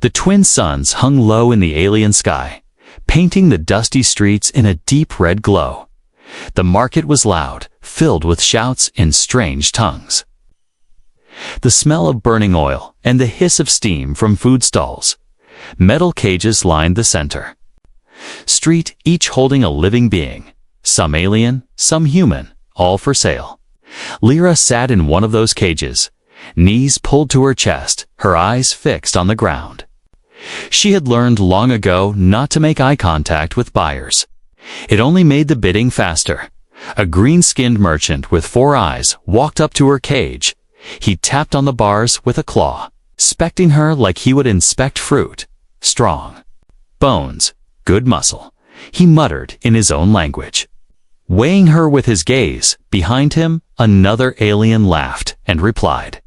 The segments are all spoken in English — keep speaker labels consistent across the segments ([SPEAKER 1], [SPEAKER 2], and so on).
[SPEAKER 1] The twin suns hung low in the alien sky, painting the dusty streets in a deep red glow. The market was loud, filled with shouts in strange tongues. The smell of burning oil and the hiss of steam from food stalls. Metal cages lined the center. Street, each holding a living being, some alien, some human, all for sale. Lyra sat in one of those cages, knees pulled to her chest, her eyes fixed on the ground. She had learned long ago not to make eye contact with buyers. It only made the bidding faster. A green-skinned merchant with 4 eyes walked up to her cage. He tapped on the bars with a claw, inspecting her like he would inspect fruit. Strong bones, good muscle, he muttered in his own language. Weighing her with his gaze, behind him, another alien laughed and replied,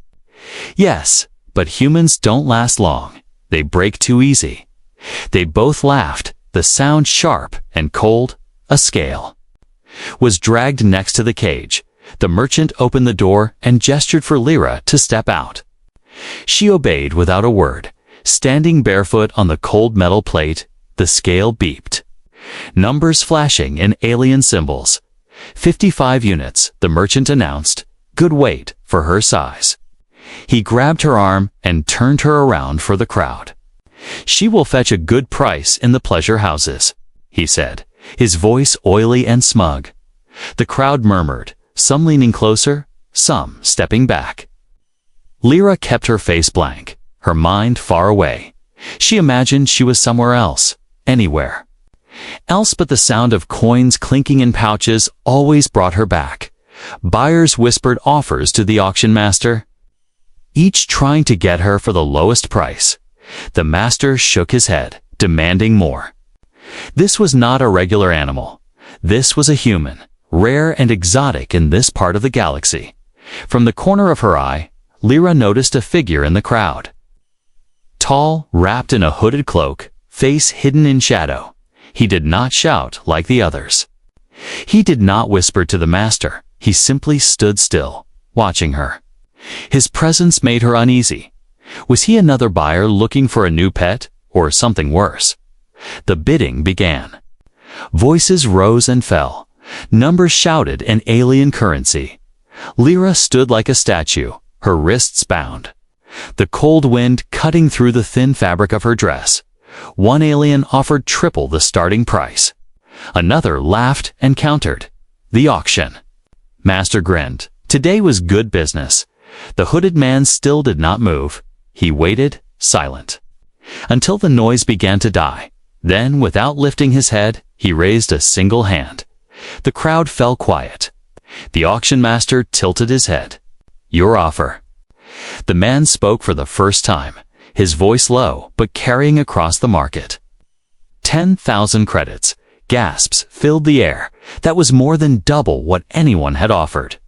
[SPEAKER 1] "Yes, but humans don't last long. They break too easy." They both laughed, the sound sharp and cold. A scale was dragged next to the cage. The merchant opened the door and gestured for Lyra to step out. She obeyed without a word. Standing barefoot on the cold metal plate, the scale beeped. Numbers flashing in alien symbols. 55 units, the merchant announced. Good weight for her size. He grabbed her arm and turned her around for the crowd. "She will fetch a good price in the pleasure houses," he said, his voice oily and smug. The crowd murmured, some leaning closer, some stepping back. Lyra kept her face blank, her mind far away. She imagined she was somewhere else, anywhere else, but the sound of coins clinking in pouches always brought her back. Buyers whispered offers to the auction master, each trying to get her for the lowest price. The master shook his head, demanding more. This was not a regular animal. This was a human, rare and exotic in this part of the galaxy. From the corner of her eye, Lyra noticed a figure in the crowd. Tall, wrapped in a hooded cloak, face hidden in shadow. He did not shout like the others. He did not whisper to the master. He simply stood still, watching her. His presence made her uneasy. Was he another buyer looking for a new pet, or something worse? The bidding began. Voices rose and fell. Numbers shouted in alien currency. Lyra stood like a statue, her wrists bound. The cold wind cutting through the thin fabric of her dress. One alien offered triple the starting price. Another laughed and countered. The auction. Master grinned. Today was good business. The hooded man still did not move. He waited, silent, until the noise began to die. Then, without lifting his head, he raised a single hand. The crowd fell quiet. The auction master tilted his head. "Your offer." The man spoke for the first time, his voice low but carrying across the market. 10,000 credits. Gasps filled the air. That was more than double what anyone had offered.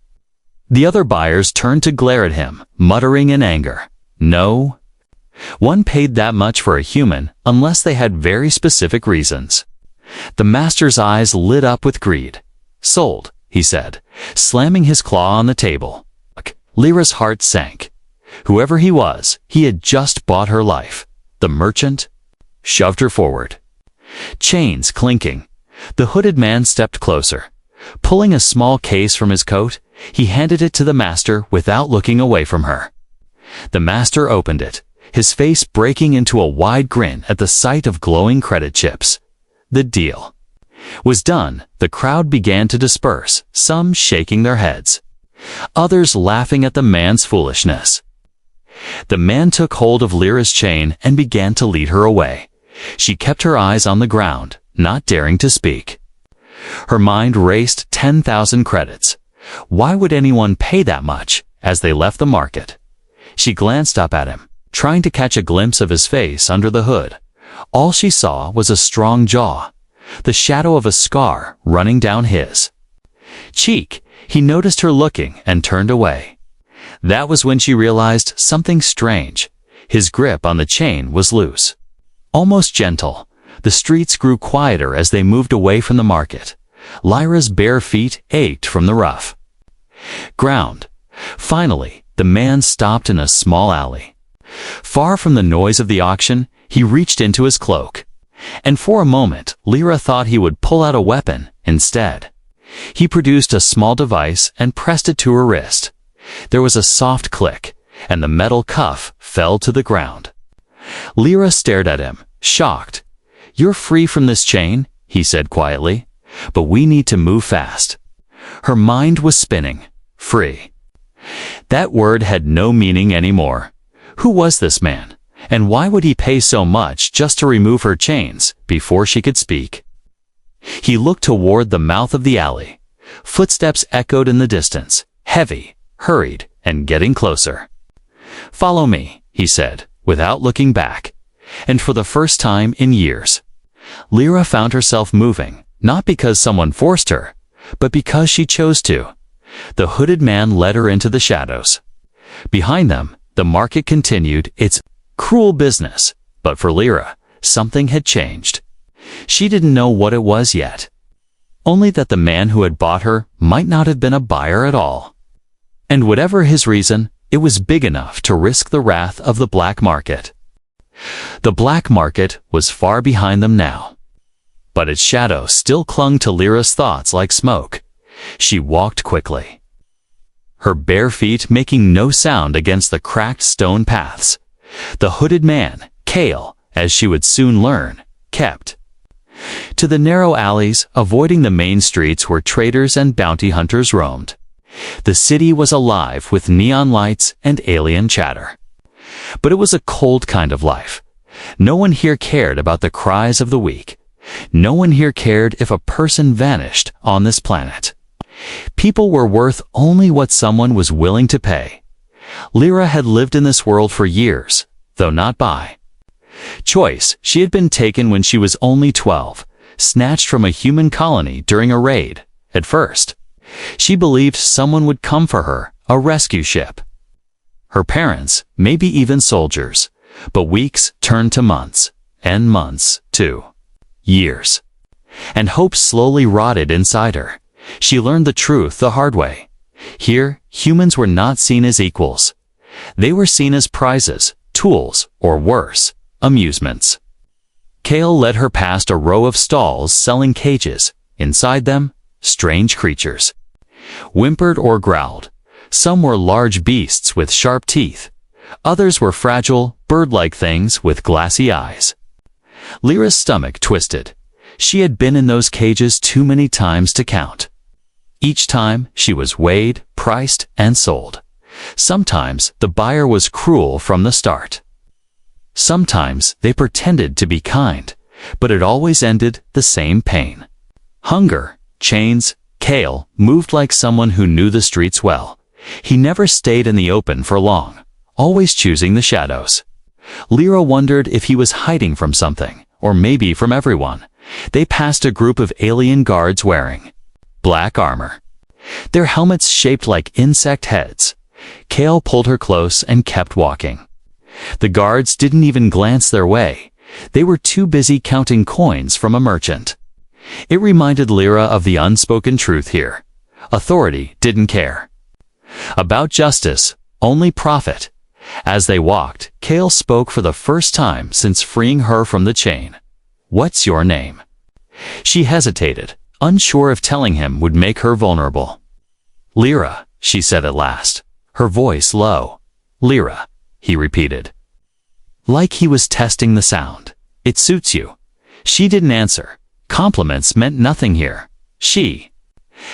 [SPEAKER 1] The other buyers turned to glare at him, muttering in anger. No one paid that much for a human unless they had very specific reasons. The master's eyes lit up with greed. "Sold," he said, slamming his claw on the table. Lyra's heart sank. Whoever he was, he had just bought her life. The merchant shoved her forward. Chains clinking. The hooded man stepped closer. Pulling a small case from his coat, he handed it to the master without looking away from her. The master opened it, his face breaking into a wide grin at the sight of glowing credit chips. The deal was done. The crowd began to disperse, some shaking their heads, others laughing at the man's foolishness. The man took hold of Lyra's chain and began to lead her away. She kept her eyes on the ground, not daring to speak. Her mind raced. 10,000 credits. Why would anyone pay that much? As they left the market, she glanced up at him, trying to catch a glimpse of his face under the hood. All she saw was a strong jaw, the shadow of a scar running down his cheek. He noticed her looking and turned away. That was when she realized something strange. His grip on the chain was loose, almost gentle. The streets grew quieter as they moved away from the market. Lyra's bare feet ached from the rough ground. Finally, the man stopped in a small alley. Far from the noise of the auction, He reached into his cloak, and for a moment Lyra thought he would pull out a weapon instead. He produced a small device and pressed it to her wrist. There was a soft click, and the metal cuff fell to the ground. Lyra stared at him, shocked. "You're free from this chain," he said quietly, "but we need to move fast." Her mind was spinning. Free. That word had no meaning anymore. Who was this man? And why would he pay so much just to remove her chains before she could speak? He looked toward the mouth of the alley. Footsteps echoed in the distance, heavy, hurried, and getting closer. "Follow me," he said, without looking back. And for the first time in years, Lyra found herself moving, not because someone forced her, but because she chose to. The hooded man led her into the shadows. Behind them, the market continued its cruel business, but for Lyra, something had changed. She didn't know what it was yet. Only that the man who had bought her might not have been a buyer at all. And whatever his reason, it was big enough to risk the wrath of the black market. The black market was far behind them now. But its shadow still clung to Lyra's thoughts like smoke. She walked quickly, her bare feet making no sound against the cracked stone paths. The hooded man, Cale, as she would soon learn, kept to the narrow alleys, avoiding the main streets where traders and bounty hunters roamed. The city was alive with neon lights and alien chatter. But it was a cold kind of life. No one here cared about the cries of the weak. No one here cared if a person vanished on this planet. People were worth only what someone was willing to pay. Lyra had lived in this world for years, though not by choice. She had been taken when she was only 12, snatched from a human colony during a raid. At first, she believed someone would come for her, a rescue ship. Her parents, maybe even soldiers. But weeks turned to months, and months to years. And hope slowly rotted inside her. She learned the truth the hard way. Here, humans were not seen as equals. They were seen as prizes, tools, or worse, amusements. Cale led her past a row of stalls selling cages. Inside them, strange creatures whimpered or growled. Some were large beasts with sharp teeth. Others were fragile, bird-like things with glassy eyes. Lyra's stomach twisted. She had been in those cages too many times to count. Each time, she was weighed, priced, and sold. Sometimes, the buyer was cruel from the start. Sometimes, they pretended to be kind, but it always ended the same pain. Hunger, chains. Cale moved like someone who knew the streets well. He never stayed in the open for long, always choosing the shadows. Lyra wondered if he was hiding from something, or maybe from everyone. They passed a group of alien guards wearing black armor, their helmets shaped like insect heads. Cale pulled her close and kept walking. The guards didn't even glance their way. They were too busy counting coins from a merchant. It reminded Lyra of the unspoken truth here. Authority didn't care about justice, only profit. As they walked, Cale spoke for the first time since freeing her from the chain. "What's your name?" She hesitated, unsure if telling him would make her vulnerable. "Lyra," she said at last, her voice low. "Lyra," he repeated, like he was testing the sound. "It suits you." She didn't answer. Compliments meant nothing here. She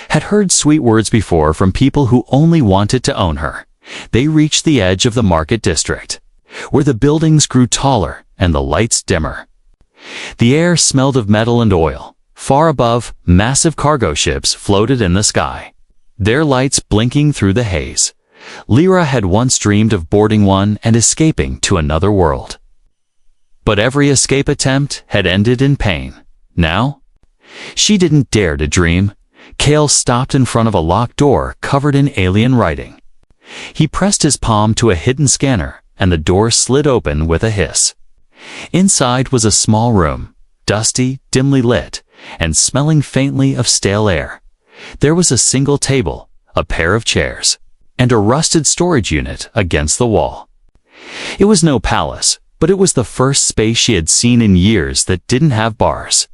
[SPEAKER 1] had heard sweet words before from people who only wanted to own her. They reached the edge of the market district, where the buildings grew taller and the lights dimmer. The air smelled of metal and oil. Far above, massive cargo ships floated in the sky, their lights blinking through the haze. Lyra had once dreamed of boarding one and escaping to another world. But every escape attempt had ended in pain. Now, she didn't dare to dream. Cale stopped in front of a locked door covered in alien writing. He pressed his palm to a hidden scanner, and the door slid open with a hiss. Inside was a small room, dusty, dimly lit, and smelling faintly of stale air. There was a single table, a pair of chairs, and a rusted storage unit against the wall. It was no palace, but it was the first space she had seen in years that didn't have bars.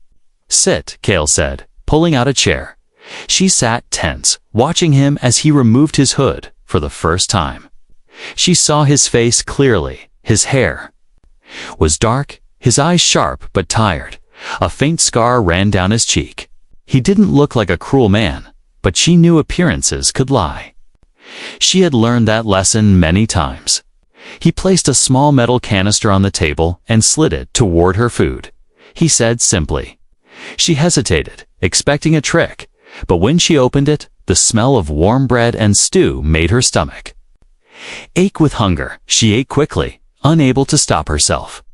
[SPEAKER 1] "Sit," Cale said, pulling out a chair. She sat tense, watching him as he removed his hood for the first time. She saw his face clearly. His hair was dark, his eyes sharp but tired. A faint scar ran down his cheek. He didn't look like a cruel man, but she knew appearances could lie. She had learned that lesson many times. He placed a small metal canister on the table and slid it toward her food. He said simply. She hesitated, expecting a trick, but when she opened it, the smell of warm bread and stew made her stomach ache with hunger. She ate quickly, unable to stop herself.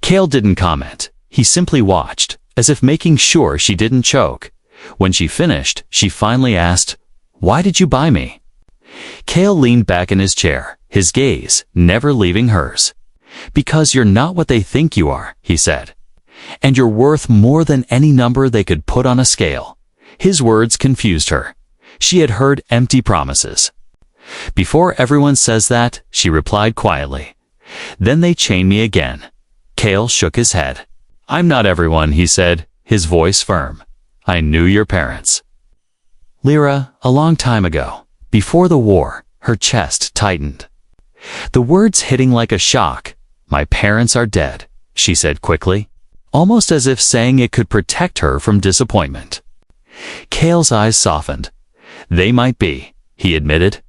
[SPEAKER 1] Cale didn't comment. He simply watched, as if making sure she didn't choke. When she finished, she finally asked, "Why did you buy me?" Cale leaned back in his chair, his gaze never leaving hers. "Because you're not what they think you are," he said. "And you're worth more than any number they could put on a scale." His words confused her. She had heard empty promises. "Before everyone says that," she replied quietly. "Then they chain me again." Cale shook his head. "I'm not everyone," he said, his voice firm. "I knew your parents." Lyra, a long time ago, before the war, her chest tightened. The words hitting like a shock. "My parents are dead," she said quickly, almost as if saying it could protect her from disappointment. Cale's eyes softened. "They might be," he admitted,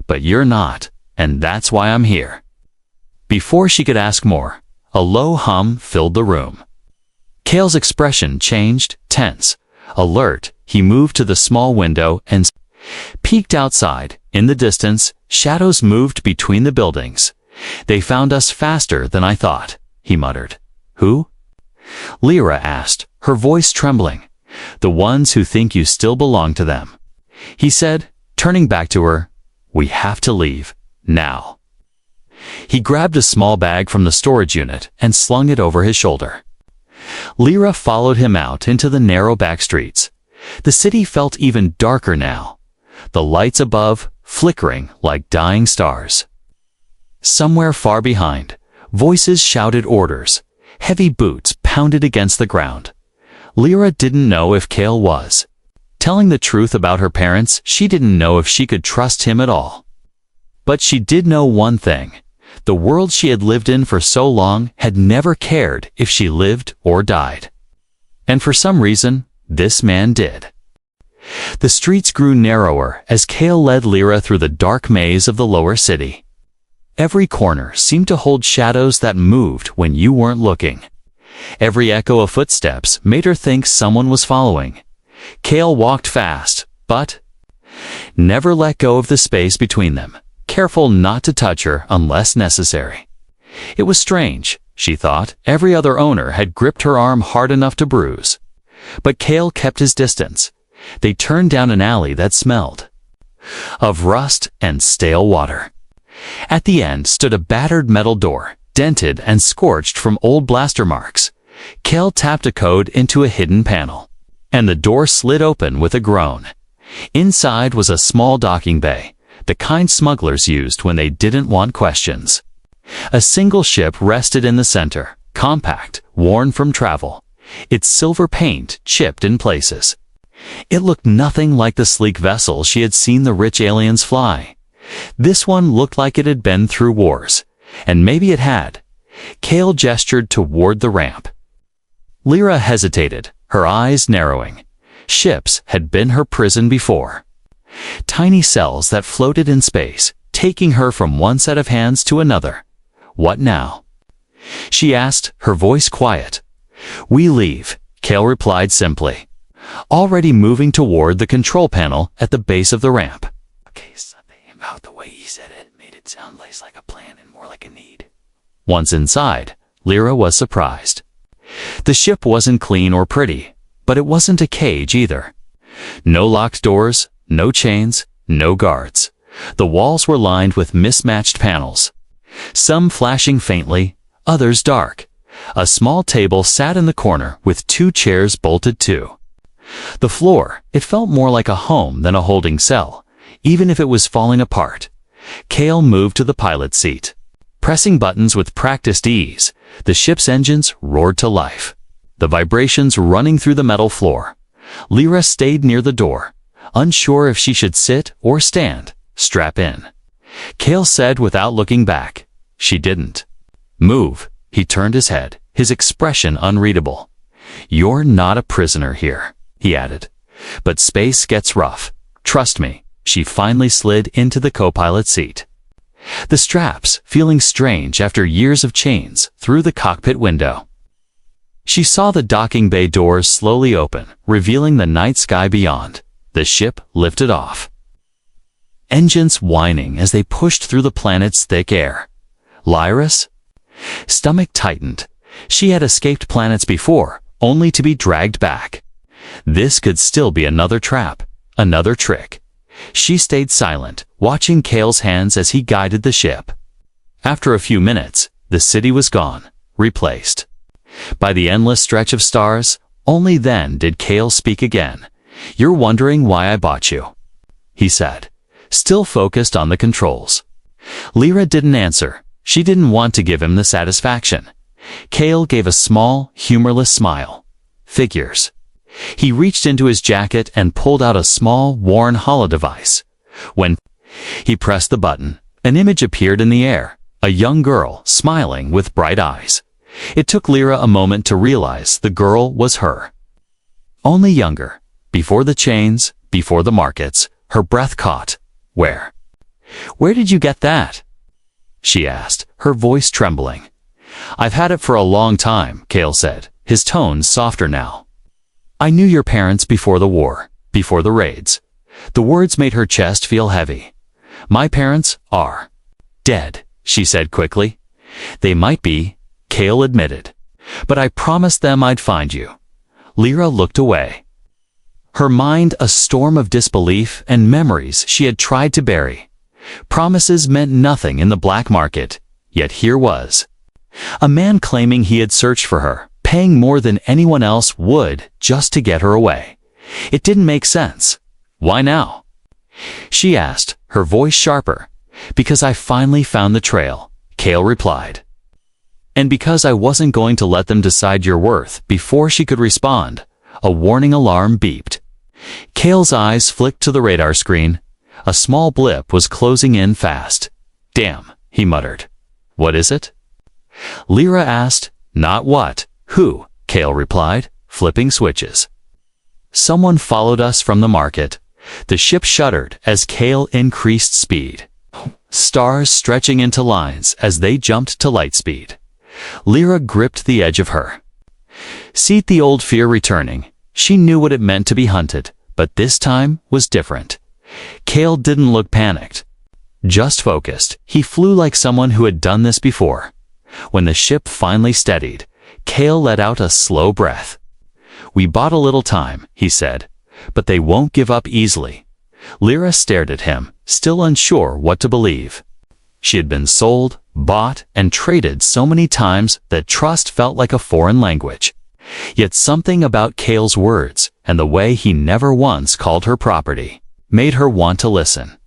[SPEAKER 1] "but you're not, and that's why I'm here." Before she could ask more, a low hum filled the room. Cale's expression changed, tense. Alert, he moved to the small window and peeked outside. In the distance, shadows moved between the buildings. "They found us faster than I thought," he muttered. "Who?" Lyra asked, her voice trembling. "The ones who think you still belong to them," he said, turning back to her. "We have to leave, now." He grabbed a small bag from the storage unit and slung it over his shoulder. Lyra followed him out into the narrow back streets. The city felt even darker now, the lights above flickering like dying stars. Somewhere far behind, voices shouted orders. Heavy boots pounded against the ground. Lyra didn't know if Cale was telling the truth about her parents. She didn't know if she could trust him at all. But she did know one thing. The world she had lived in for so long had never cared if she lived or died. And for some reason, this man did. The streets grew narrower as Cale led Lyra through the dark maze of the lower city. Every corner seemed to hold shadows that moved when you weren't looking. Every echo of footsteps made her think someone was following. Cale walked fast, but never let go of the space between them, careful not to touch her unless necessary. It was strange, she thought. Every other owner had gripped her arm hard enough to bruise. But Cale kept his distance. They turned down an alley that smelled of rust and stale water. At the end stood a battered metal door, dented and scorched from old blaster marks. Cale tapped a code into a hidden panel, and the door slid open with a groan. Inside was a small docking bay, the kind smugglers used when they didn't want questions. A single ship rested in the center, compact, worn from travel, its silver paint chipped in places. It looked nothing like the sleek vessel she had seen the rich aliens fly. This one looked like it had been through wars, and maybe it had. Cale gestured toward the ramp. Lyra hesitated, her eyes narrowing. Ships had been her prison before. Tiny cells that floated in space, taking her from one set of hands to another. What now? She asked, her voice quiet. "We leave," Cale replied simply, already moving toward the control panel at the base of the ramp. Okay, something about the way he said it made it sound less like a plan and more like a need. Once inside, Lyra was surprised. The ship wasn't clean or pretty, but it wasn't a cage either. No locked doors, no chains, no guards. The walls were lined with mismatched panels, some flashing faintly, others dark. A small table sat in the corner with 2 chairs bolted to the floor. It felt more like a home than a holding cell, even if it was falling apart. Cale moved to the pilot's seat. Pressing buttons with practiced ease, the ship's engines roared to life, the vibrations running through the metal floor. Lyra stayed near the door, unsure if she should sit or stand. "Strap in," Cale said without looking back. She didn't move. He turned his head, his expression unreadable. "You're not a prisoner here," he added. "But space gets rough. Trust me." She finally slid into the co-pilot seat. The straps, feeling strange after years of chains, through the cockpit window. She saw the docking bay doors slowly open, revealing the night sky beyond. The ship lifted off, engines whining as they pushed through the planet's thick air. Lyra's stomach tightened. She had escaped planets before, only to be dragged back. This could still be another trap, another trick. She stayed silent, watching Cale's hands as he guided the ship. After a few minutes, the city was gone, replaced by the endless stretch of stars. Only then did Cale speak again. "You're wondering why I bought you," he said, still focused on the controls. Lyra didn't answer. She didn't want to give him the satisfaction. Cale gave a small, humorless smile. "Figures." He reached into his jacket and pulled out a small, worn holodevice. When he pressed the button, an image appeared in the air, a young girl, smiling with bright eyes. It took Lyra a moment to realize the girl was her. Only younger. Before the chains, before the markets, her breath caught. Where did you get that?" she asked, her voice trembling. "I've had it for a long time," Cale said, his tone softer now. "I knew your parents before the war, before the raids." The words made her chest feel heavy. "My parents are dead," she said quickly. "They might be," Cale admitted. "But I promised them I'd find you." Lyra looked away, her mind a storm of disbelief and memories she had tried to bury. Promises meant nothing in the black market, yet here was a man claiming he had searched for her, paying more than anyone else would just to get her away. It didn't make sense. "Why now?" she asked, her voice sharper. "Because I finally found the trail," Cale replied. "And because I wasn't going to let them decide your worth." Before she could respond, a warning alarm beeped. Cale's eyes flicked to the radar screen. A small blip was closing in fast. "Damn," he muttered. "What is it?" Lyra asked. "Not what, who," Cale replied, flipping switches. "Someone followed us from the market." The ship shuddered as Cale increased speed, stars stretching into lines as they jumped to light speed. Lyra gripped the edge of her seat, the old fear returning. She knew what it meant to be hunted, but this time was different. Cale didn't look panicked, just focused. He flew like someone who had done this before. When the ship finally steadied, Cale let out a slow breath. "We bought a little time," he said, "but they won't give up easily." Lyra stared at him, still unsure what to believe. She had been sold, bought, and traded so many times that trust felt like a foreign language. Yet something about Cale's words, and the way he never once called her property, made her want to listen.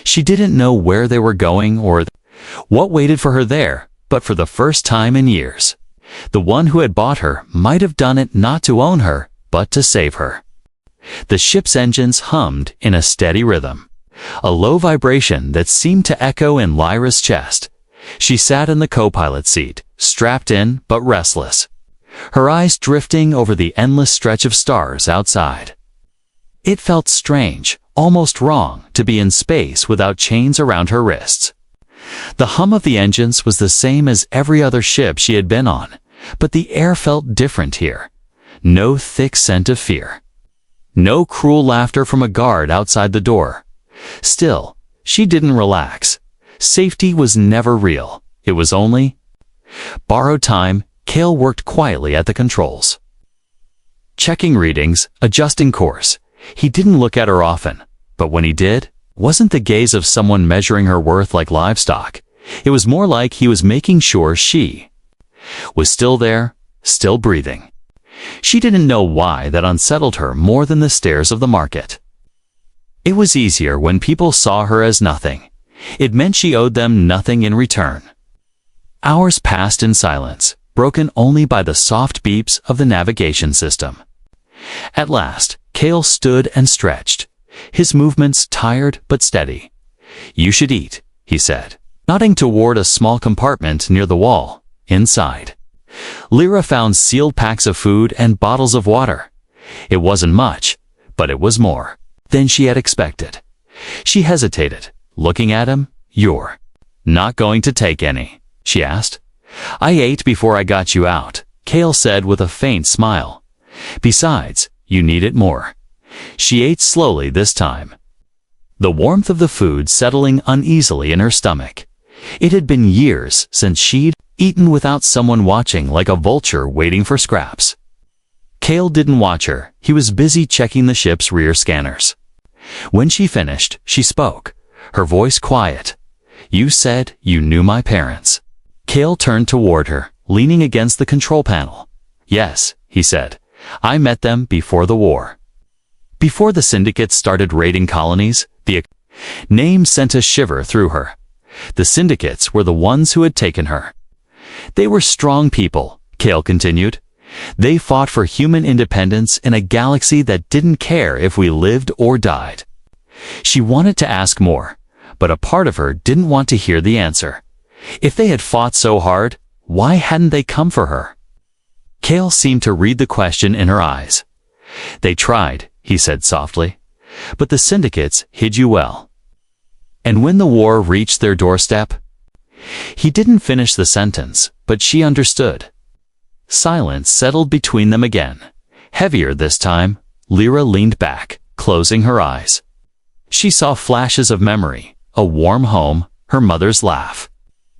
[SPEAKER 1] She didn't know where they were going or what waited for her there, but for the first time in years, the one who had bought her might have done it not to own her, but to save her. The ship's engines hummed in a steady rhythm, a low vibration that seemed to echo in Lyra's chest. She sat in the co-pilot seat, strapped in but restless, her eyes drifting over the endless stretch of stars outside. It felt strange, almost wrong, to be in space without chains around her wrists. The hum of the engines was the same as every other ship she had been on, but the air felt different here. No thick scent of fear. No cruel laughter from a guard outside the door. Still, she didn't relax. Safety was never real. It was only borrowed time. Cale worked quietly at the controls, checking readings, adjusting course. He didn't look at her often, but when he did, wasn't the gaze of someone measuring her worth like livestock. It was more like he was making sure she was still there, still breathing. She didn't know why that unsettled her more than the stares of the market. It was easier when people saw her as nothing. It meant she owed them nothing in return. Hours passed in silence, broken only by the soft beeps of the navigation system. At last, Cale stood and stretched, his movements tired but steady. "You should eat," he said, nodding toward a small compartment near the wall. Inside, Lyra found sealed packs of food and bottles of water. It wasn't much, but it was more than she had expected. She hesitated, looking at him. "You're not going to take any?" she asked. "I ate before I got you out," Cale said with a faint smile. "Besides, you need it more." She ate slowly this time, the warmth of the food settling uneasily in her stomach. It had been years since she'd eaten without someone watching, like a vulture waiting for scraps. Cale didn't watch her. He was busy checking the ship's rear scanners. When she finished, she spoke, her voice quiet. "You said you knew my parents." Cale turned toward her, leaning against the control panel. "Yes," he said. "I met them before the war. Before the syndicates started raiding colonies." The name sent a shiver through her. The syndicates were the ones who had taken her. "They were strong people," Cale continued. "They fought for human independence in a galaxy that didn't care if we lived or died." She wanted to ask more, but a part of her didn't want to hear the answer. If they had fought so hard, why hadn't they come for her? Cale seemed to read the question in her eyes. "They tried," he said softly, "but the syndicates hid you well." "And when the war reached their doorstep?" He didn't finish the sentence, but she understood. Silence settled between them again. Heavier this time, Lyra leaned back, closing her eyes. She saw flashes of memory, a warm home, her mother's laugh,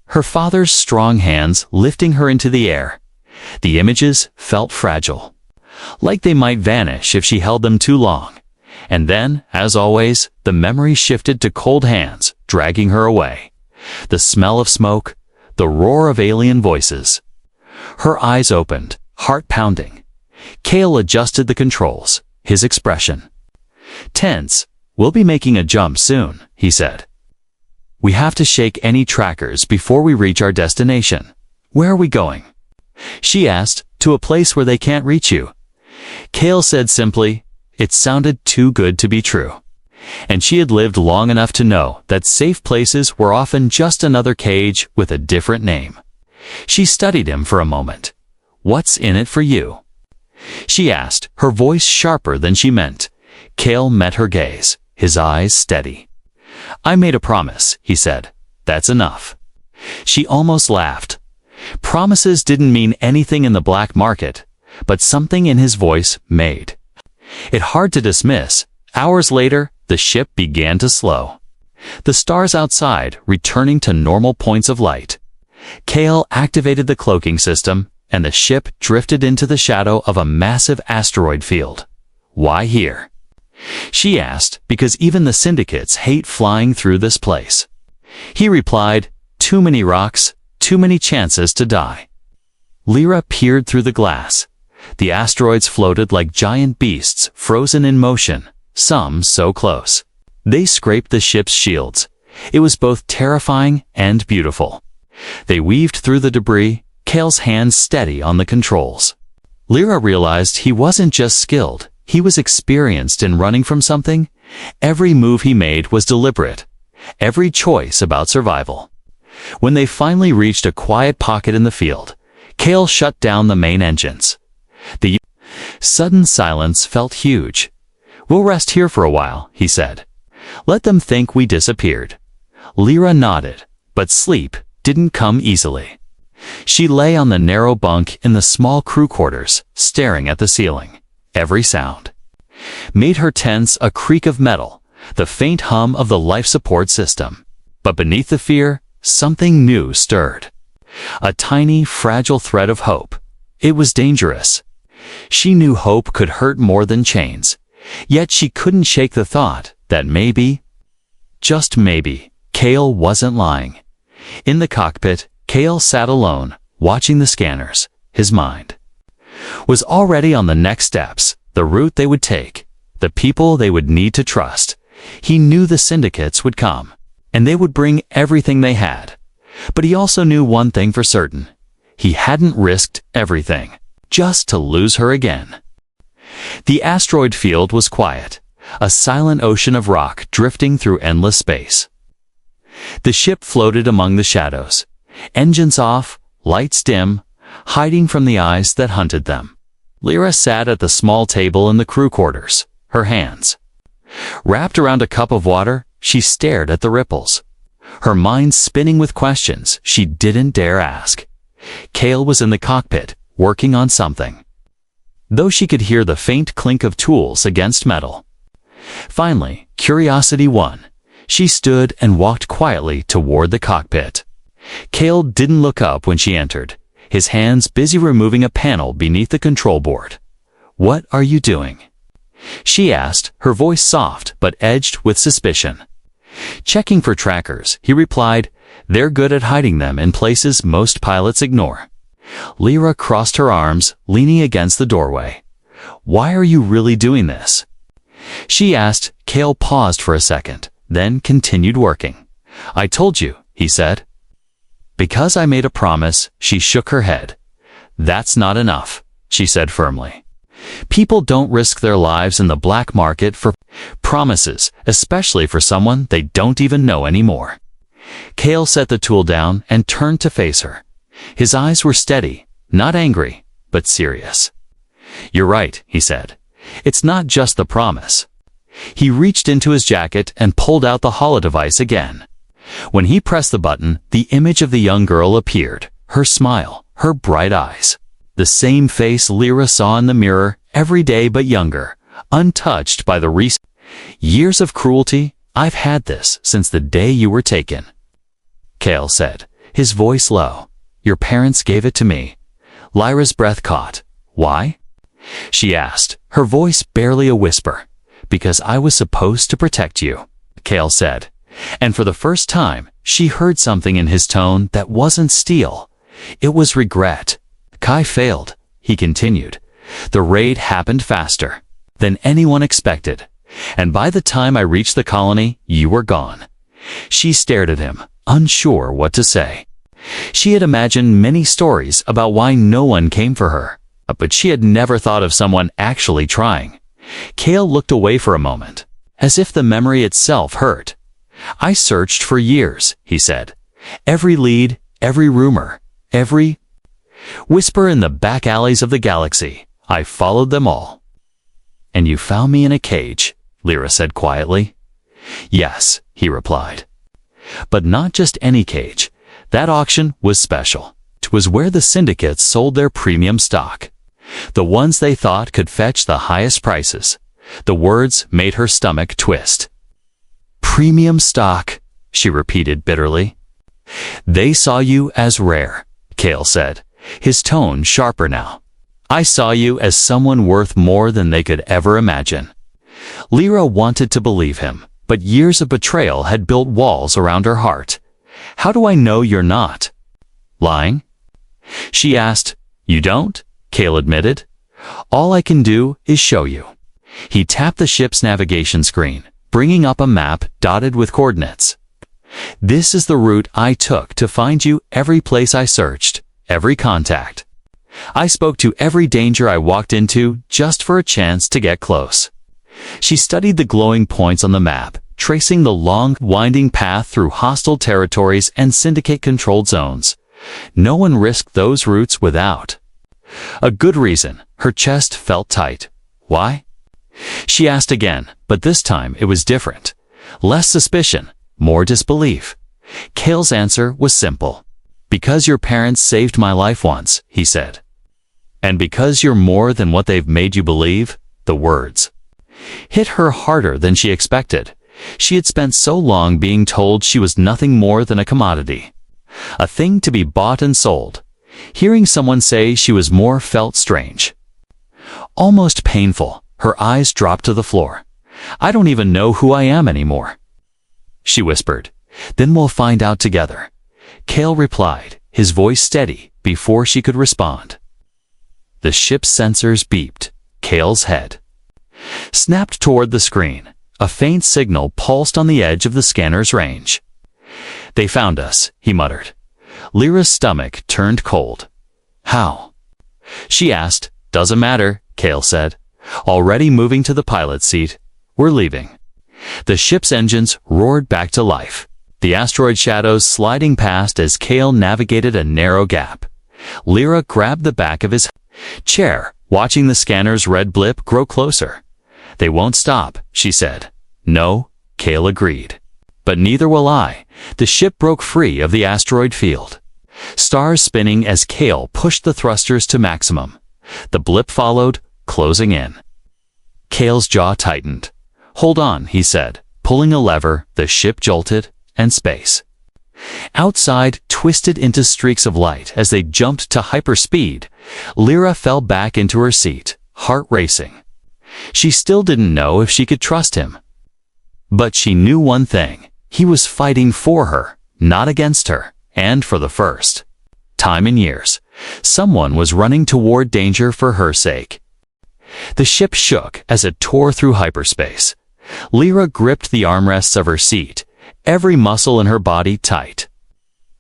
[SPEAKER 1] her father's strong hands lifting her into the air. The images felt fragile, like they might vanish if she held them too long. And then, as always, the memory shifted to cold hands, dragging her away. The smell of smoke, the roar of alien voices. Her eyes opened, heart pounding. Cale adjusted the controls, his expression tense. "We'll be making a jump soon," he said. "We have to shake any trackers before we reach our destination." "Where are we going?" she asked. "To a place where they can't reach you." Cale said simply. It sounded too good to be true. And she had lived long enough to know that safe places were often just another cage with a different name. She studied him for a moment. "What's in it for you?" she asked, her voice sharper than she meant. Cale met her gaze, his eyes steady. "I made a promise," he said. "That's enough." She almost laughed. Promises didn't mean anything in the black market, but something in his voice made it hard to dismiss. Hours later, the ship began to slow. The stars outside returning to normal points of light. Cale activated the cloaking system, and the ship drifted into the shadow of a massive asteroid field. "Why here?" she asked. "Because even the syndicates hate flying through this place." He replied, "Too many rocks, too many chances to die." Lyra peered through the glass. The asteroids floated like giant beasts frozen in motion, some so close they scraped the ship's shields. It was both terrifying and beautiful. They weaved through the debris, Cale's hands steady on the controls. Lyra realized he wasn't just skilled, he was experienced in running from something. Every move he made was deliberate, every choice about survival. When they finally reached a quiet pocket in the field, Cale shut down the main engines. The sudden silence felt huge. "We'll rest here for a while," he said. "Let them think we disappeared." Lyra nodded, but sleep didn't come easily. She lay on the narrow bunk in the small crew quarters, staring at the ceiling. Every sound made her tense, a creak of metal, the faint hum of the life support system. But beneath the fear, something new stirred. A tiny, fragile thread of hope. It was dangerous. She knew hope could hurt more than chains. Yet she couldn't shake the thought that maybe, just maybe, Cale wasn't lying. In the cockpit, Cale sat alone, watching the scanners. His mind was already on the next steps, the route they would take, the people they would need to trust. He knew the syndicates would come, and they would bring everything they had. But he also knew one thing for certain. He hadn't risked everything, just to lose her again. The asteroid field was quiet, a silent ocean of rock drifting through endless space. The ship floated among the shadows, engines off, lights dim, hiding from the eyes that hunted them. Lyra sat at the small table in the crew quarters, her hands wrapped around a cup of water. She stared at the ripples, her mind spinning with questions she didn't dare ask. Cale was in the cockpit, working on something, though she could hear the faint clink of tools against metal. Finally, curiosity won. She stood and walked quietly toward the cockpit. Cale didn't look up when she entered, his hands busy removing a panel beneath the control board. "What are you doing?" she asked, her voice soft but edged with suspicion. "Checking for trackers," he replied. "They're good at hiding them in places most pilots ignore." Lyra crossed her arms, leaning against the doorway. "Why are you really doing this?" she asked. Cale paused for a second, then continued working. "I told you," he said. "Because I made a promise." She shook her head. "That's not enough," she said firmly. "People don't risk their lives in the black market for promises, especially for someone they don't even know anymore." Cale set the tool down and turned to face her. His eyes were steady, not angry, but serious. "You're right," he said. "It's not just the promise." He reached into his jacket and pulled out the holodevice again. When he pressed the button, the image of the young girl appeared, her smile, her bright eyes. The same face Lyra saw in the mirror every day, but younger, untouched by the recent years of cruelty. "I've had this since the day you were taken," Cale said, his voice low. "Your parents gave it to me." Lyra's breath caught. "Why?" she asked, her voice barely a whisper. "Because I was supposed to protect you," Cale said. And for the first time, she heard something in his tone that wasn't steel. It was regret. "Kai failed," he continued. "The raid happened faster than anyone expected, and by the time I reached the colony, you were gone." She stared at him, unsure what to say. She had imagined many stories about why no one came for her, but she had never thought of someone actually trying. Cale looked away for a moment, as if the memory itself hurt. "I searched for years," he said. "Every lead, every rumor, every whisper in the back alleys of the galaxy. I followed them all." "And you found me in a cage," Lyra said quietly. "Yes," he replied. "But not just any cage. That auction was special. It was where the syndicates sold their premium stock. The ones they thought could fetch the highest prices." The words made her stomach twist. "Premium stock," she repeated bitterly. "They saw you as rare," Cale said, his tone sharper now. "I saw you as someone worth more than they could ever imagine." Lyra wanted to believe him, but years of betrayal had built walls around her heart. "How do I know you're not lying?" she asked. "You don't," Cale admitted. "All I can do is show you." He tapped the ship's navigation screen, bringing up a map dotted with coordinates. "This is the route I took to find you. Every place I searched, every contact. I spoke to every danger I walked into just for a chance to get close." She studied the glowing points on the map, tracing the long, winding path through hostile territories and syndicate-controlled zones. No one risked those routes without a good reason. Her chest felt tight. "Why?" she asked again, but this time it was different. Less suspicion, more disbelief. Cale's answer was simple. "Because your parents saved my life once," he said. "And because you're more than what they've made you believe." The words hit her harder than she expected. She had spent so long being told she was nothing more than a commodity, a thing to be bought and sold. Hearing someone say she was more felt strange, almost painful. Her eyes dropped to the floor. "I don't even know who I am anymore," she whispered. "Then we'll find out together," Cale replied, his voice steady before she could respond. The ship's sensors beeped. Cale's head snapped toward the screen. A faint signal pulsed on the edge of the scanner's range. "They found us," he muttered. Lyra's stomach turned cold. How? She asked. Doesn't matter, Cale said. Already moving to the pilot's seat. We're leaving. The ship's engines roared back to life, the asteroid shadows sliding past as Cale navigated a narrow gap. Lyra grabbed the back of his chair, watching the scanner's red blip grow closer. They won't stop, she said. No, Cale agreed. But neither will I. The ship broke free of the asteroid field. Stars spinning as Cale pushed the thrusters to maximum. The blip followed, closing in. Cale's jaw tightened. Hold on, he said. Pulling a lever, the ship jolted, and space. Outside twisted into streaks of light as they jumped to hyperspeed. Lyra fell back into her seat, heart racing. She still didn't know if she could trust him. But she knew one thing. He was fighting for her, not against her, and for the first time in years, someone was running toward danger for her sake. The ship shook as it tore through hyperspace. Lyra gripped the armrests of her seat, every muscle in her body tight.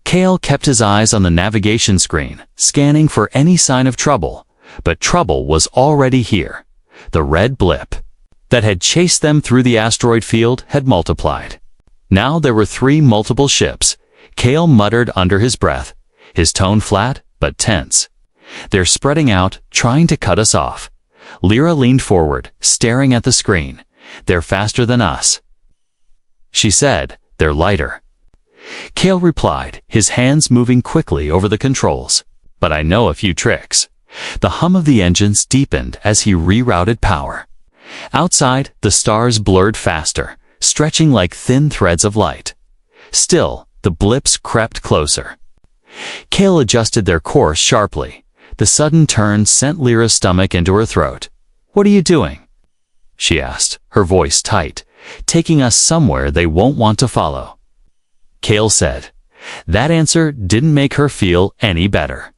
[SPEAKER 1] Cale kept his eyes on the navigation screen, scanning for any sign of trouble, but trouble was already here. The red blip that had chased them through the asteroid field had multiplied. Now there were 3 multiple ships. Cale muttered under his breath, his tone flat but tense. They're spreading out, trying to cut us off. Lyra leaned forward, staring at the screen. They're faster than us, she said. They're lighter. Cale replied, his hands moving quickly over the controls. But I know a few tricks. The hum of the engines deepened as he rerouted power. Outside, the stars blurred faster, stretching like thin threads of light. Still, the blips crept closer. Cale adjusted their course sharply. The sudden turn sent Lyra's stomach into her throat. What are you doing? She asked, her voice tight. Taking us somewhere they won't want to follow. Cale said. That answer didn't make her feel any better.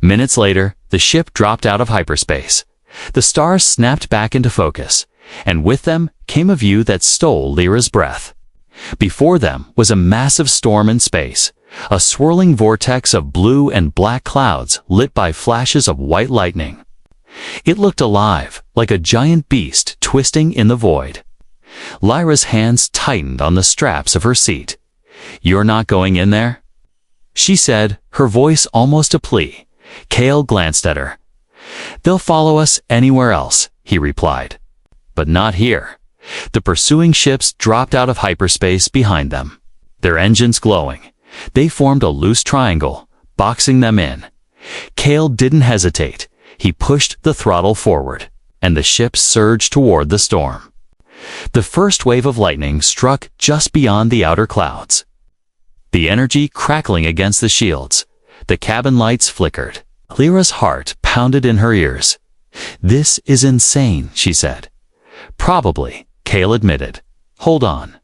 [SPEAKER 1] Minutes later, the ship dropped out of hyperspace. The stars snapped back into focus, and with them came a view that stole Lyra's breath. Before them was a massive storm in space, a swirling vortex of blue and black clouds lit by flashes of white lightning. It looked alive, like a giant beast twisting in the void. Lyra's hands tightened on the straps of her seat. You're not going in there? She said, her voice almost a plea. Cale glanced at her. They'll follow us anywhere else, he replied. But not here. The pursuing ships dropped out of hyperspace behind them, their engines glowing. They formed a loose triangle, boxing them in. Cale didn't hesitate. He pushed the throttle forward, and the ship surged toward the storm. The first wave of lightning struck just beyond the outer clouds, the energy crackling against the shields. The cabin lights flickered. Lyra's heart pounded in her ears. This is insane, she said. Probably, Cale admitted. Hold on.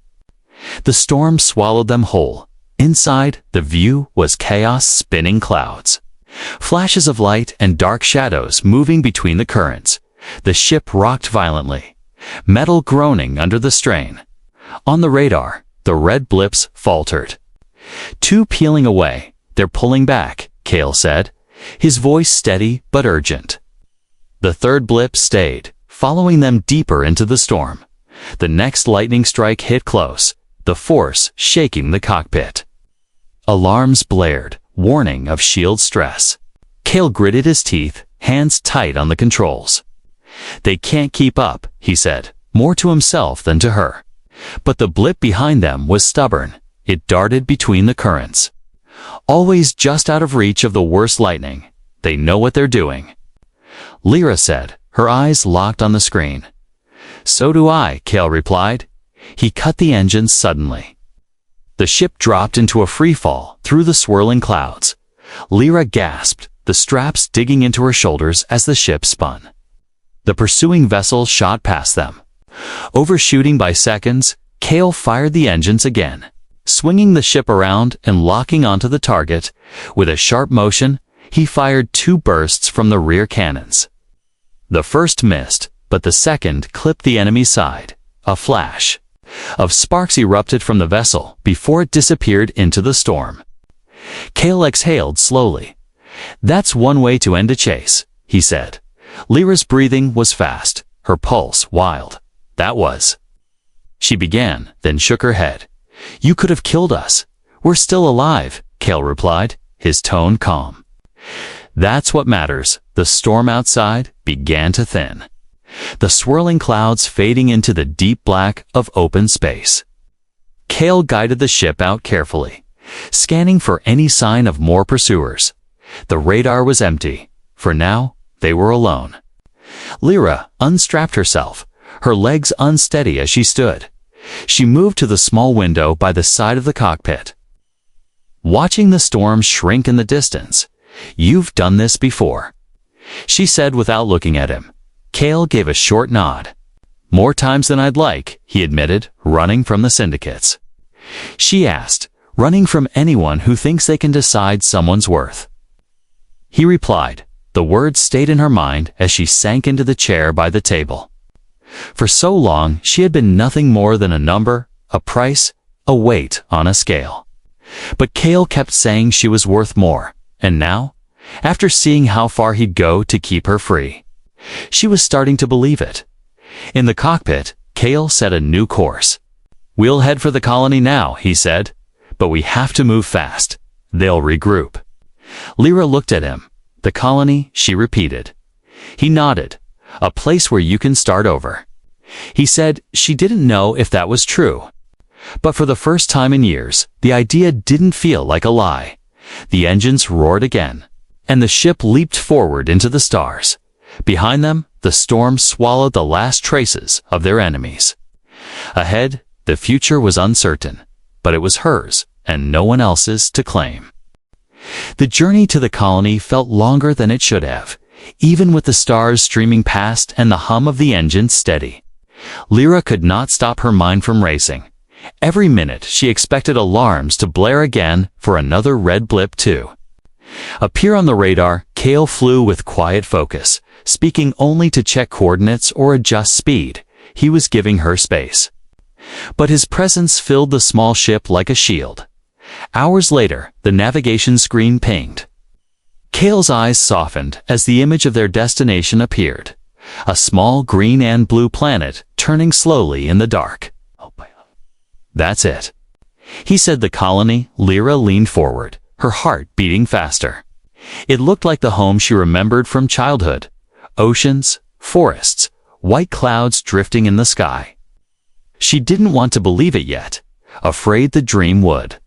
[SPEAKER 1] The storm swallowed them whole. Inside, the view was chaos, spinning clouds, flashes of light and dark shadows moving between the currents. The ship rocked violently, metal groaning under the strain. On the radar, the red blips faltered. 2 peeling away. They're pulling back, Cale said, his voice steady but urgent. The 3rd blip stayed, following them deeper into the storm. The next lightning strike hit close, the force shaking the cockpit. Alarms blared, warning of shield stress. Cale gritted his teeth, hands tight on the controls. They can't keep up, he said, more to himself than to her. But the blip behind them was stubborn. It darted between the currents. Always just out of reach of the worst lightning. They know what they're doing. Lyra said, her eyes locked on the screen. So do I, Cale replied. He cut the engines suddenly. The ship dropped into a freefall through the swirling clouds. Lyra gasped, the straps digging into her shoulders as the ship spun. The pursuing vessel shot past them. Overshooting by seconds, Cale fired the engines again, swinging the ship around and locking onto the target. With a sharp motion, he fired 2 bursts from the rear cannons. The first missed, but the second clipped the enemy's side. A flash of sparks erupted from the vessel before it disappeared into the storm. Kale exhaled slowly. "That's one way to end a chase," he said. Lyra's breathing was fast, her pulse wild. "That was." She began, then shook her head. "You could have killed us." "We're still alive," Kale replied, his tone calm. "That's what matters." The storm outside began to thin, the swirling clouds fading into the deep black of open space. Kale guided the ship out carefully, scanning for any sign of more pursuers. The radar was empty. For now, they were alone. Lyra unstrapped herself, her legs unsteady as she stood. She moved to the small window by the side of the cockpit. Watching the storm shrink in the distance. "You've done this before," she said without looking at him. Kale gave a short nod. "More times than I'd like," he admitted, running from the syndicates. She asked, "Running from anyone who thinks they can decide someone's worth?" He replied. The words stayed in her mind as she sank into the chair by the table. For so long, she had been nothing more than a number, a price, a weight on a scale. But Kale kept saying she was worth more, and now, after seeing how far he'd go to keep her free, she was starting to believe it. In the cockpit, Kale set a new course. "We'll head for the colony now," he said, "but we have to move fast. They'll regroup." Lyra looked at him. "The colony," she repeated. He nodded. "A place where you can start over." He said she didn't know if that was true. But for the first time in years, the idea didn't feel like a lie. The engines roared again, and the ship leaped forward into the stars. Behind them, the storm swallowed the last traces of their enemies. Ahead, the future was uncertain, but it was hers and no one else's to claim. The journey to the colony felt longer than it should have, even with the stars streaming past and the hum of the engine steady. Lyra could not stop her mind from racing. Every minute she expected alarms to blare again for another red blip too. Appear on the radar, Kale flew with quiet focus, speaking only to check coordinates or adjust speed. He was giving her space. But his presence filled the small ship like a shield. Hours later, the navigation screen pinged. Kale's eyes softened as the image of their destination appeared. A small green and blue planet turning slowly in the dark. "That's it," he said. The colony. Lyra leaned forward, her heart beating faster. It looked like the home she remembered from childhood. Oceans, forests, white clouds drifting in the sky. She didn't want to believe it yet, afraid the dream would.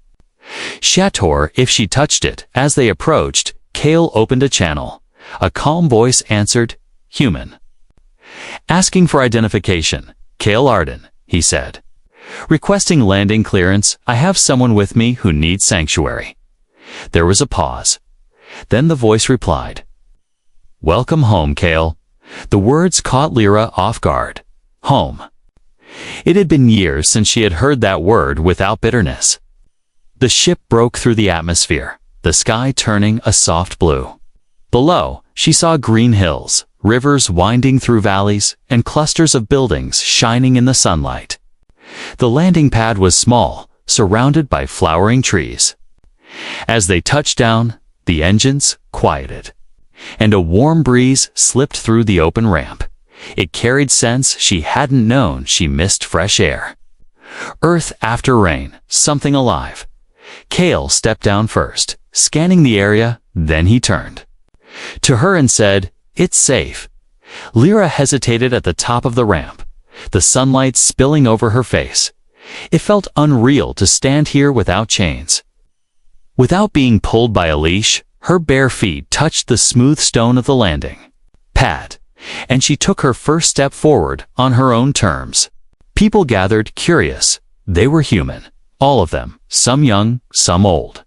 [SPEAKER 1] Shator if she touched it. As they approached, Kale opened a channel. A calm voice answered, "Human." Asking for identification. "Kale Arden," he said. "Requesting landing clearance. I have someone with me who needs sanctuary." There was a pause. Then the voice replied, "Welcome home, Kale." The words caught Lyra off guard. Home. It had been years since she had heard that word without bitterness. The ship broke through the atmosphere, the sky turning a soft blue. Below, she saw green hills, rivers winding through valleys, and clusters of buildings shining in the sunlight. The landing pad was small, surrounded by flowering trees. As they touched down, the engines quieted, and a warm breeze slipped through the open ramp. It carried scents she hadn't known. She missed fresh air. Earth after rain, something alive. Kale stepped down first, scanning the area, then he turned to her and said, "It's safe." Lyra hesitated at the top of the ramp, the sunlight spilling over her face. It felt unreal to stand here without chains. Without being pulled by a leash, her bare feet touched the smooth stone of the landing pad, and she took her first step forward on her own terms. People gathered, curious. They were human, all of them, some young, some old,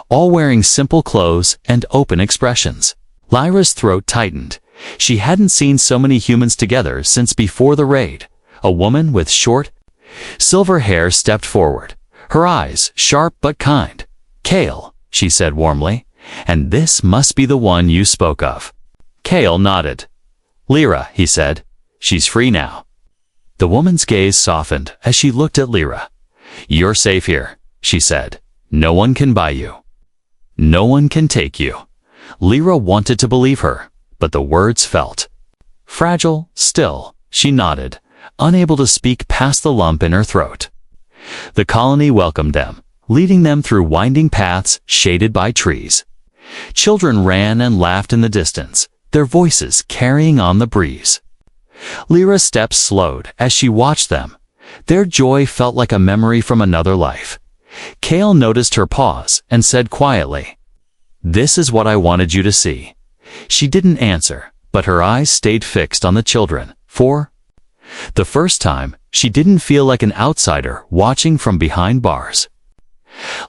[SPEAKER 1] all wearing simple clothes and open expressions. Lyra's throat tightened. She hadn't seen so many humans together since before the raid. A woman with short, silver hair stepped forward, her eyes sharp but kind. "Kale," she said warmly, "and this must be the one you spoke of." Kale nodded. "Lyra," he said, "she's free now." The woman's gaze softened as she looked at Lyra. "You're safe here," she said. "No one can buy you." No one can take you. Lyra wanted to believe her, but the words felt fragile, still. She nodded, unable to speak past the lump in her throat. The colony welcomed them, leading them through winding paths shaded by trees. Children ran and laughed in the distance, their voices carrying on the breeze. Lyra's steps slowed as she watched them. Their joy felt like a memory from another life. Kale noticed her pause and said quietly, "This is what I wanted you to see." She didn't answer, but her eyes stayed fixed on the children. For the first time, she didn't feel like an outsider watching from behind bars.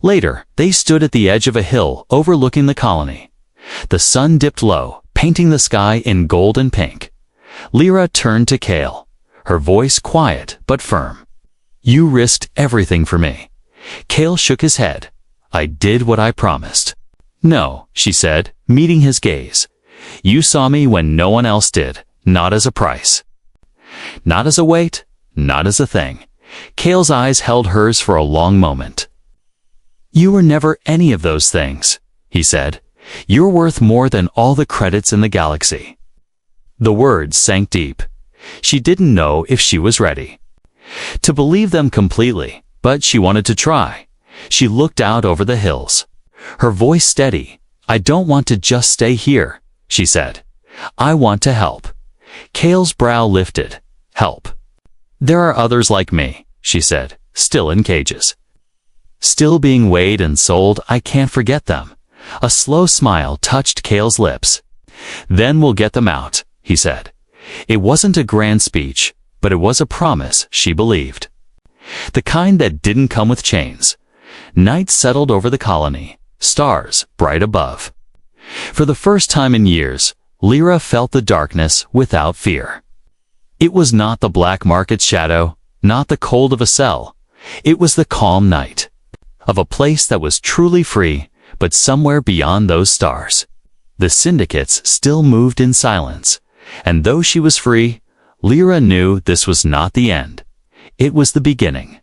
[SPEAKER 1] Later, they stood at the edge of a hill overlooking the colony. The sun dipped low, painting the sky in gold and pink. Lyra turned to Kale, her voice quiet but firm. "You risked everything for me." Kale shook his head. "I did what I promised." "No," she said, meeting his gaze. "You saw me when no one else did, not as a price. Not as a weight, not as a thing." Kale's eyes held hers for a long moment. "You were never any of those things," he said. "You're worth more than all the credits in the galaxy." The words sank deep. She didn't know if she was ready to believe them completely, but she wanted to try. She looked out over the hills, her voice steady. "I don't want to just stay here," she said. "I want to help." Kale's brow lifted. "Help?" "There are others like me," she said, "still in cages. Still being weighed and sold. I can't forget them." A slow smile touched Kale's lips. "Then we'll get them out," he said. It wasn't a grand speech, but it was a promise she believed. The kind that didn't come with chains. Night settled over the colony, stars bright above. For the first time in years, Lyra felt the darkness without fear. It was not the black market's shadow, not the cold of a cell. It was the calm night of a place that was truly free, but somewhere beyond those stars. The syndicates still moved in silence, and though she was free, Lyra knew this was not the end. It was the beginning.